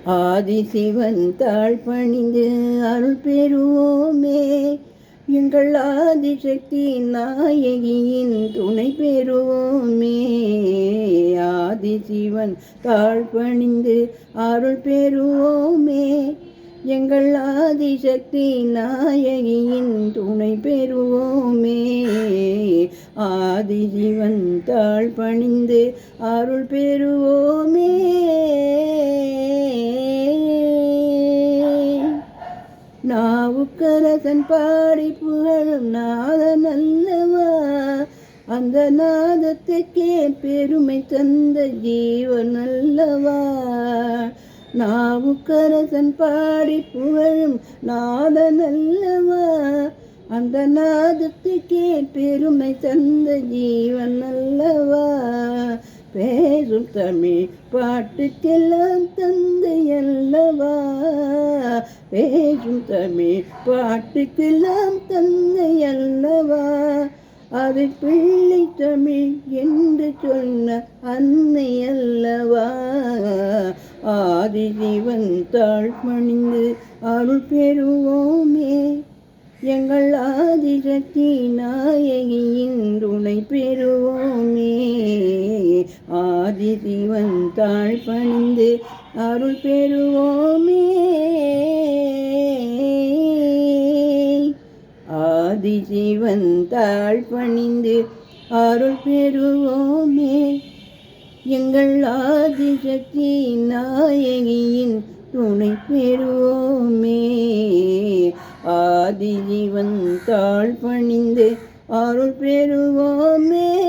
ஆதிசிவன் தாழ் பணிந்து அருள் பெறுவோமே. எங்கள் ஆதிசக்தி நாயகியின் துணை பெறுவோமே. ஆதிசிவன் தாழ் பணிந்து அருள் பெறுவோமே. எங்கள் ஆதிசக்தி நாயகியின் துணை பெறுவோமே. ஆதிசிவன் தாழ் பணிந்து அருள் பெறுவோமே. நாவுக்கரசன் பாடி புகழும் நாதன் அல்லவா, அந்த நாதத்துக்கே பெருமை தந்த ஜீவன் அல்லவா. நாவுக்கரசன் பாடி புகழும் நாதன் அல்லவா, அந்த நாதத்துக்கே பெருமை தந்த ஜீவன் அல்லவா. பேசும் தமிழ் பாட்டுக்கெல்லாம் தந்தை அல்லவா, பேசும் தமிழ் பாட்டுக்கெல்லாம் தந்தை அல்லவா. அதை பிள்ளை தமிழ் என்று சொன்ன அன்னை அல்லவா. ஆதிசிவன் தாழ் பணிந்து அருள் பெறுவோமே. எங்கள் ஆதிசக்தி நாயகியின் துணை பெறுவோமே. ஆதிசிவன் தாழ் பணிந்து அருள் பெறுவோமே. ஆதிசிவன் தாழ் பணிந்து அருள் பெறுவோமே. எங்கள் ஆதிசக்தி நாயகியின் துணை பெறுவோமே. ஆதிசிவன் தாழ் பணிந்து அருள் பெறுவோமே.